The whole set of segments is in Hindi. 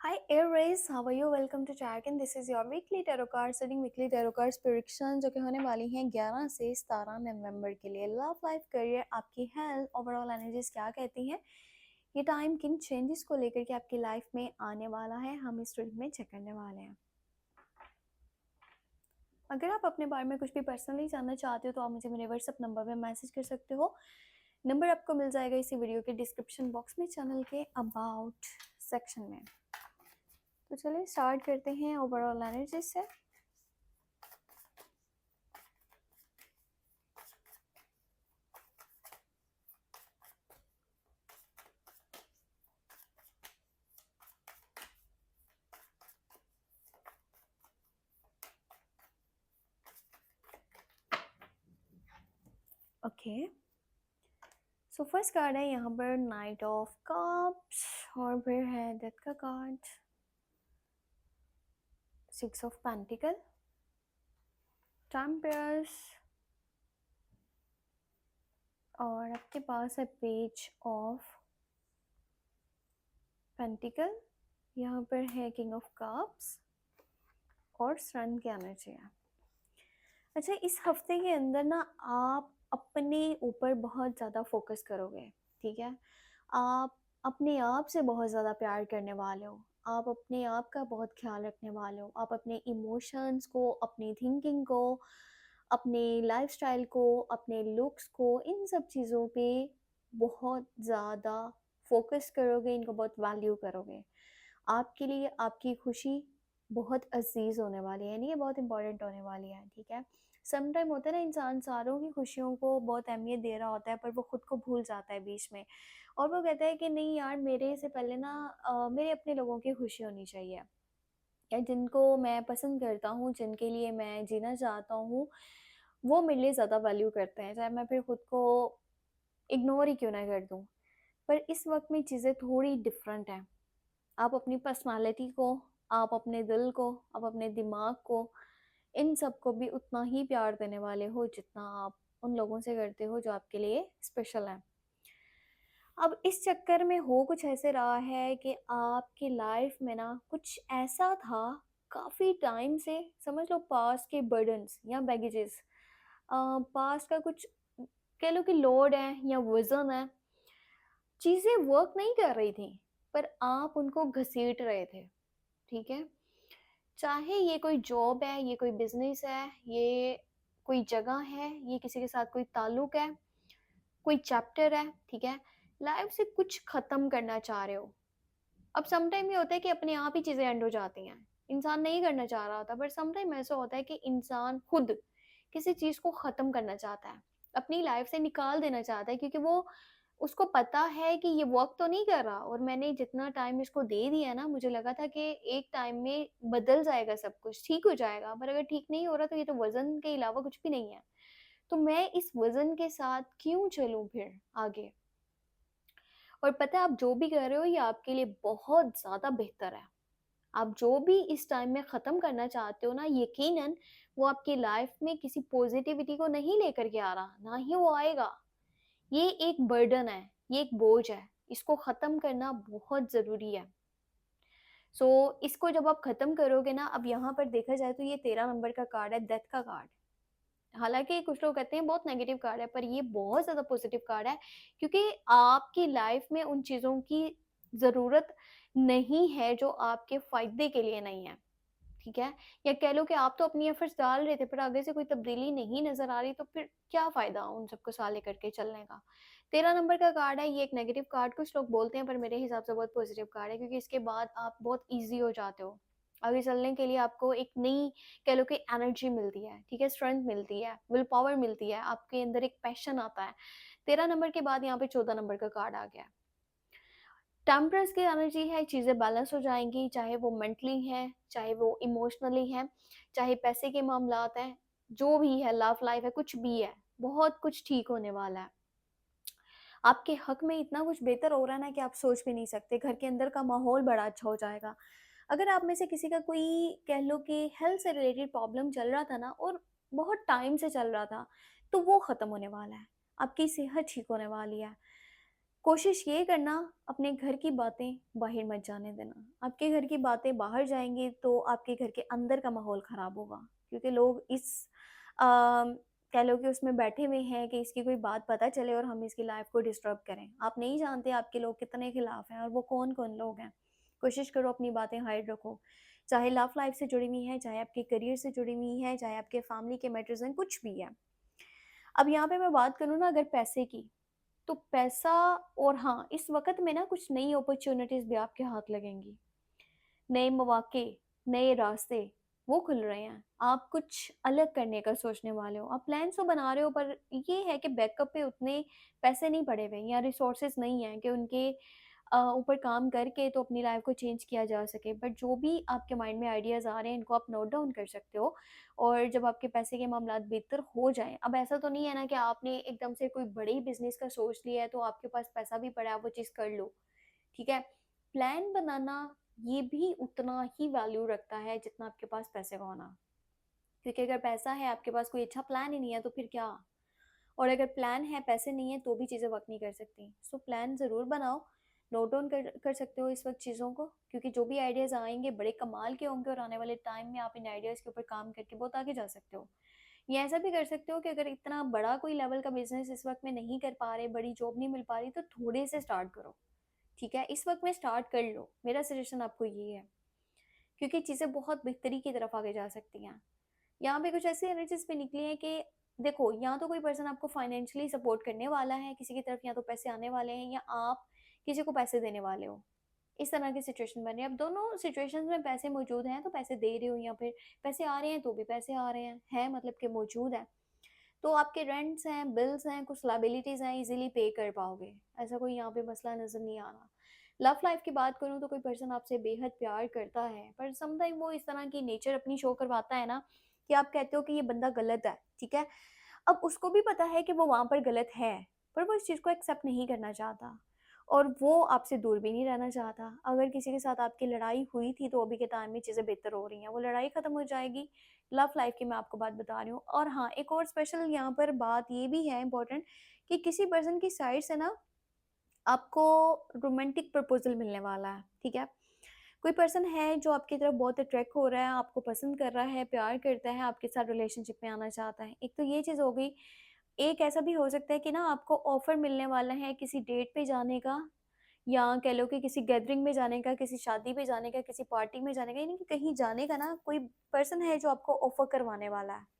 Hi Aries, how are you? Welcome to Check In. This is your weekly tarot card reading, weekly tarot cards prediction जो कि होने वाली हैं 11 से 17 नवंबर के लिए। लव लाइफ करियर आपकी हेल्थ ओवरऑल एनर्जीज क्या कहती हैं, ये टाइम किन चेंजेस को लेकर के आपकी लाइफ में आने वाला है, हम इस रीडिंग में चेक करने वाले हैं। अगर आप अपने बारे में कुछ भी पर्सनली जानना चाहते हो तो आप मुझे मेरे व्हाट्सएप नंबर पे मैसेज कर सकते हो। नंबर आपको मिल जाएगा इसी वीडियो के डिस्क्रिप्शन बॉक्स में, चैनल के अबाउट सेक्शन में। तो चलिए स्टार्ट करते हैं ओवरऑल एनर्जी से। ओके, सो फर्स्ट कार्ड है यहाँ पर नाइट ऑफ कप्स और फिर है डेथ का कार्ड, सिक्स ऑफ पेंटिकल, टेम्परस और आपके पास है पेज ऑफ पेंटिकल। यहाँ पर है किंग ऑफ कप्स और सन की एनर्जी है। अच्छा, इस हफ्ते के अंदर ना आप अपने ऊपर बहुत ज़्यादा फोकस करोगे, ठीक है। आप अपने आप से बहुत ज़्यादा प्यार करने वाले हो, आप अपने आप का बहुत ख्याल रखने वाले हो, आप अपने इमोशंस को, अपनी थिंकिंग को, अपने लाइफस्टाइल को, अपने लुक्स को, इन सब चीज़ों पे बहुत ज़्यादा फोकस करोगे, इनको बहुत वैल्यू करोगे। आपके लिए आपकी खुशी बहुत अजीज होने वाली है, यानी ये बहुत इंपॉर्टेंट होने वाली है, ठीक है। सम टाइम होता है ना, इंसान सारों की खुशियों को बहुत अहमियत दे रहा होता है पर वो खुद को भूल जाता है बीच में, और वो कहता है कि नहीं यार, मेरे से पहले ना मेरे अपने लोगों की खुशी होनी चाहिए, या जिनको मैं पसंद करता हूँ, जिनके लिए मैं जीना चाहता हूँ, वो मेरे लिए ज़्यादा वैल्यू करते हैं, चाहे मैं फिर खुद को इग्नोर ही क्यों ना कर दूँ। पर इस वक्त में चीज़ें थोड़ी डिफरेंट हैं। आप अपनी पर्सनालिटी को, आप अपने दिल को, आप अपने दिमाग को, इन सब को भी उतना ही प्यार देने वाले हो जितना आप उन लोगों से करते हो जो आपके लिए स्पेशल हैं। अब इस चक्कर में हो कुछ ऐसे रहा है कि आपकी लाइफ में ना कुछ ऐसा था काफ़ी टाइम से, समझ लो पास्ट के बर्डन्स या बैगेजेस, पास्ट का कुछ कह लो कि लोड है या वजन है, चीज़ें वर्क नहीं कर रही थी पर आप उनको घसीट रहे थे, ठीक है। चाहे ये कोई जॉब है, ये कोई बिजनेस है, ये कोई जगह है, ये किसी के साथ कोई ताल्लुक है, कोई चैप्टर है, ठीक है। लाइफ से कुछ खत्म करना चाह रहे हो। अब सम टाइम ये होता है कि अपने आप ही चीजें एंड हो जाती हैं, इंसान नहीं करना चाह रहा होता, पर सम टाइम ऐसा होता है कि इंसान खुद किसी चीज को खत्म करना चाहता है, अपनी लाइफ से निकाल देना चाहता है, क्योंकि वो उसको पता है कि ये वर्क तो नहीं कर रहा, और मैंने जितना टाइम इसको दे दिया ना, मुझे लगा था कि एक टाइम में बदल जाएगा, सब कुछ ठीक हो जाएगा, पर अगर ठीक नहीं हो रहा तो ये तो वजन के अलावा कुछ भी नहीं है। तो मैं इस वजन के साथ क्यों चलूं फिर आगे। और पता है, आप जो भी कर रहे हो ये आपके लिए बहुत ज़्यादा बेहतर है। आप जो भी इस टाइम में ख़त्म करना चाहते हो ना, यकीनन वो आपकी लाइफ में किसी पॉजिटिविटी को नहीं लेकर के आ रहा, ना ही वो आएगा। ये एक बर्डन है, ये एक बोझ है, इसको ख़त्म करना बहुत ज़रूरी है। सो इसको जब आप ख़त्म करोगे ना, अब यहाँ पर देखा जाए तो ये 13 नंबर का कार्ड है, डेथ का कार्ड। हालाँकि कुछ लोग कहते हैं बहुत नेगेटिव कार्ड है, पर ये बहुत ज़्यादा पॉजिटिव कार्ड है, क्योंकि आपकी लाइफ में उन चीज़ों की ज़रूरत नहीं है जो आपके फ़ायदे के लिए नहीं है, ठीक है? या कह लो कि आप तो अपनी एफर्ट्स डाल रहे थे पर आगे से कोई तब्दीली नहीं नज़र आ रही, तो फिर क्या फ़ायदा उन सबको साथ लेकर के चलने का। 13 नंबर का कार्ड है, ये एक नेगेटिव कार्ड कुछ लोग बोलते हैं, पर मेरे हिसाब से बहुत पॉजिटिव कार्ड है, क्योंकि इसके बाद आप बहुत ईज़ी हो जाते हो। आगे चलने के लिए आपको एक नई कह लो कि एनर्जी मिलती है, ठीक है? स्ट्रेंथ मिलती है, विल पावर मिलती है, आपके अंदर एक पैशन आता है। 13 नंबर के बाद यहाँ पे 14 नंबर का कार्ड आ गया है। टेम्परेंस की एनर्जी है, चीज़ें बैलेंस हो जाएँगी, चाहे वो मेंटली है, चाहे वो इमोशनली है, चाहे पैसे के मामलात हैं, जो भी है, लव लाइफ है, कुछ भी है, बहुत कुछ ठीक होने वाला है। आपके हक में इतना कुछ बेहतर हो रहा है ना कि आप सोच भी नहीं सकते। घर के अंदर का माहौल बड़ा अच्छा हो जाएगा। अगर आप में से किसी का कोई कह लो कि हेल्थ से रिलेटेड प्रॉब्लम चल रहा था ना, और बहुत टाइम से चल रहा था, तो वो ख़त्म होने वाला है। आपकी सेहत ठीक होने वाली है। कोशिश ये करना अपने घर की बातें बाहर मत जाने देना। आपके घर की बातें बाहर जाएँगी तो आपके घर के अंदर का माहौल ख़राब होगा, क्योंकि लोग इस कह लो कि उसमें बैठे हुए हैं कि इसकी कोई बात पता चले और हम इसकी लाइफ़ को डिस्टर्ब करें। आप नहीं जानते आपके लोग कितने खिलाफ़ हैं और वो कौन-कौन लोग हैं। कोशिश करो अपनी बातें हाइड रखो, चाहे लव लाइफ़ से जुड़ी हुई हैं, चाहे आपके करियर से जुड़ी हुई हैं, चाहे आपके फैमिली के मैटर्स हैं, कुछ भी है। अब यहाँ पे मैं बात करूँ ना अगर पैसे की, तो पैसा और हाँ, इस वक़्त में ना कुछ नई अपॉर्च्युनिटीज़ भी आपके हाथ लगेंगी। नए मौके, नए रास्ते वो खुल रहे हैं। आप कुछ अलग करने का सोचने वाले हो। आप प्लान्स तो बना रहे हो पर ये है कि बैकअप पे उतने पैसे नहीं पड़े हुए या रिसोर्सेज़ नहीं हैं कि उनके ऊपर काम करके तो अपनी लाइफ़ को चेंज किया जा सके। बट जो भी आपके माइंड में आइडियाज़ आ रहे हैं इनको आप नोट डाउन कर सकते हो और जब आपके पैसे के मामलात बेहतर हो जाएँ, अब ऐसा तो नहीं है ना कि आपने एकदम से कोई बड़े ही बिज़नेस का सोच लिया है तो आपके पास पैसा भी पड़ा है, आप वो चीज़ कर लो। ठीक है? प्लान बनाना ये भी उतना ही वैल्यू रखता है जितना आपके पास पैसे का होना। क्योंकि अगर पैसा है आपके पास कोई अच्छा प्लान ही नहीं है तो फिर क्या? और अगर प्लान है पैसे नहीं है तो भी चीज़ें वर्क नहीं कर सकती। सो प्लान ज़रूर बनाओ, नोट डाउन कर सकते हो इस वक़्त चीज़ों को, क्योंकि जो भी आइडियाज़ आएँगे बड़े कमाल के होंगे और आने वाले टाइम में आप इन आइडियाज़ के ऊपर काम करके बहुत आगे जा सकते हो। या ऐसा भी कर सकते हो कि अगर इतना बड़ा कोई लेवल का बिज़नेस इस वक़्त में नहीं कर पा रहे, बड़ी जॉब नहीं मिल पा रही तो थोड़े से स्टार्ट करो। ठीक है? इस वक़्त में स्टार्ट कर लो, मेरा सजेशन आपको ये है, क्योंकि चीज़ें बहुत बेहतरी की तरफ आगे जा सकती हैं। यहाँ पे कुछ ऐसी एनर्जीज़ भी निकली हैं कि देखो, या तो कोई पर्सन आपको फाइनेंशियली सपोर्ट करने वाला है, किसी की तरफ या तो पैसे आने वाले हैं या आप किसी को पैसे देने वाले हो। इस तरह की सिचुएशन बन रही है। अब दोनों सिचुएशंस में पैसे मौजूद हैं, तो पैसे दे रहे हो या फिर पैसे आ रहे हैं तो भी पैसे आ रहे हैं, मतलब कि मौजूद हैं। तो आपके रेंट्स हैं, बिल्स हैं, कुछ लायबिलिटीज़ हैं, ईज़िली पे कर पाओगे। ऐसा कोई यहाँ पे मसला नज़र नहीं आ रहा। लव लाइफ़ की बात करूँ तो कोई पर्सन आपसे बेहद प्यार करता है, पर समटाइम वो इस तरह की नेचर अपनी शो करवाता है ना कि आप कहते हो कि ये बंदा गलत है, ठीक है? अब उसको भी पता है कि वो वहाँ पर गलत है, पर वो इस चीज़ को एक्सेप्ट नहीं करना चाहता और वो आपसे दूर भी नहीं रहना चाहता। अगर किसी के साथ आपकी लड़ाई हुई थी तो अभी के टाइम में चीज़ें बेहतर हो रही हैं, वो लड़ाई ख़त्म हो जाएगी। लव लाइफ़ की मैं आपको बात बता रही हूँ और हाँ, एक और स्पेशल यहाँ पर बात ये भी है इम्पोर्टेंट कि किसी पर्सन की साइड से ना आपको रोमांटिक प्रपोज़ल मिलने वाला है, ठीक है? कोई पर्सन है जो आपकी तरफ बहुत अट्रैक्ट हो रहा है, आपको पसंद कर रहा है, प्यार करता है, आपके साथ रिलेशनशिप में आना चाहता है। एक तो ये चीज़ हो गई, एक ऐसा भी हो सकता है कि ना आपको ऑफ़र मिलने वाला है किसी डेट पे जाने का या कह लो कि किसी गैदरिंग में जाने का, किसी शादी पे जाने का, किसी पार्टी में जाने का, यानी कि कहीं जाने का ना कोई पर्सन है जो आपको ऑफ़र करवाने वाला है।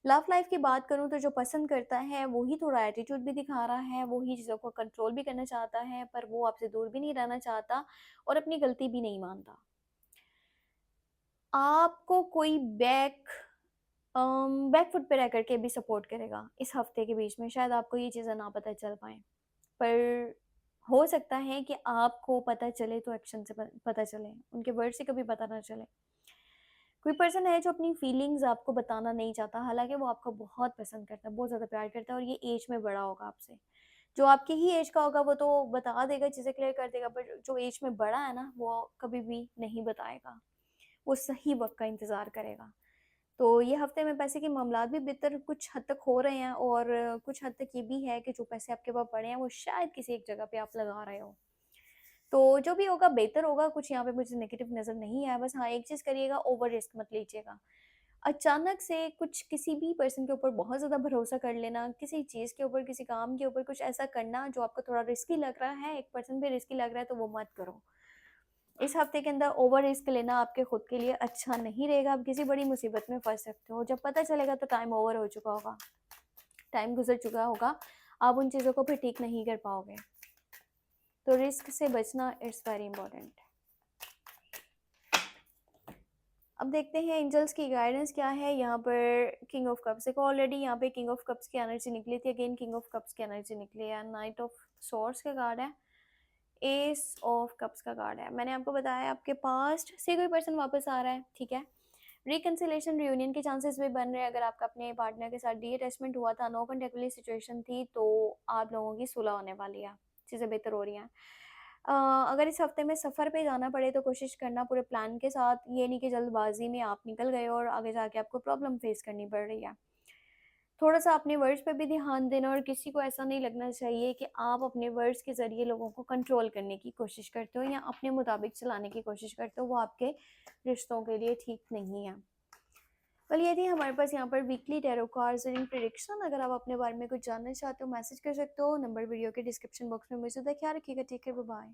लव लाइफ की बात करूँ तो जो पसंद करता है वही थोड़ा एटीट्यूड भी दिखा रहा है, वही चीज़ों को कंट्रोल भी करना चाहता है, पर वो आपसे दूर भी नहीं रहना चाहता और अपनी गलती भी नहीं मानता। आपको कोई बैक फुट पे रह कर के भी सपोर्ट करेगा इस हफ्ते के बीच में, शायद आपको ये चीज़ें ना पता चल पाएँ। पर हो सकता है कि आपको पता चले तो एक्शन से प पता चले, उनके वर्ड से कभी पता ना चले। कोई पर्सन है जो अपनी फीलिंग्स आपको बताना नहीं चाहता, हालाँकि वो आपको बहुत पसंद करता है, बहुत ज़्यादा प्यार करता है और ये ऐज में बड़ा होगा आपसे। जो आपकी ही ऐज का होगा वो तो बता देगा, चीज़ें क्लियर कर देगा, बट जो ऐज में बड़ा है ना, वो कभी भी नहीं बताएगा। वो सही वक़्त का इंतज़ार करेगा। तो ये हफ्ते में पैसे के मामलात भी बेहतर कुछ हद तक हो रहे हैं और कुछ हद तक ये भी है कि जो पैसे आपके पास पड़े हैं वो शायद किसी एक जगह पे आप लगा रहे हो। तो जो भी होगा बेहतर होगा, कुछ यहाँ पे मुझे नेगेटिव नज़र नहीं आया। बस हाँ, एक चीज़ करिएगा, ओवर रिस्क मत लीजिएगा। अचानक से कुछ किसी भी पर्सन के ऊपर बहुत ज़्यादा भरोसा कर लेना, किसी चीज़ के ऊपर, किसी काम के ऊपर कुछ ऐसा करना जो आपको थोड़ा रिस्की लग रहा है, एक पर्सन पे रिस्की लग रहा है तो वो मत करो। इस हफ्ते के अंदर ओवर रिस्क लेना आपके खुद के लिए अच्छा नहीं रहेगा, आप किसी बड़ी मुसीबत में फँस सकते हो। जब पता चलेगा तो टाइम ओवर हो चुका होगा, टाइम गुज़र चुका होगा, आप उन चीज़ों को फिर ठीक नहीं कर पाओगे। तो रिस्क से बचना इट्स वेरी इंपॉर्टेंट। अब देखते हैं एंजल्स की गाइडेंस क्या है यहाँ पर। किंग ऑफ कप्स, देखो ऑलरेडी यहाँ पे किंग ऑफ कप्स की एनर्जी निकली थी, अगेन किंग ऑफ कप्स की एनर्जी निकली है, नाइट ऑफ सॉर्ड्स का कार्ड है, एस ऑफ कप्स का कार्ड है। मैंने आपको बताया आपके पास्ट से कोई पर्सन वापस आ रहा है, ठीक है? रिकंसिलेशन रियूनियन के चांसेस भी बन रहे हैं। अगर आपका अपने पार्टनर के साथ डीअटैचमेंट हुआ था, नो कॉन्टैक्ट वाली सिचुएशन थी, तो आप लोगों की सुलह होने वाली है, चीज़ें बेहतर हो रही हैं। अगर इस हफ्ते में सफ़र पे जाना पड़े तो कोशिश करना पूरे प्लान के साथ, ये नहीं कि जल्दबाजी में आप निकल गए और आगे जाके आपको प्रॉब्लम फेस करनी पड़ रही है। थोड़ा सा अपने वर्ड्स पे भी ध्यान देना, और किसी को ऐसा नहीं लगना चाहिए कि आप अपने वर्ड्स के ज़रिए लोगों को कंट्रोल करने की कोशिश करते हो या अपने मुताबिक चलाने की कोशिश करते हो, वो आपके रिश्तों के लिए ठीक नहीं है। कल ये थी हमारे पास यहाँ पर weekly tarot cards reading prediction. अगर आप अपने बारे में कुछ जानना चाहते हो मैसेज कर सकते हो, नंबर वीडियो के डिस्क्रिप्शन बॉक्स में। मुझे ख्याल रखिएगा, टेक केयर, बाय बाय।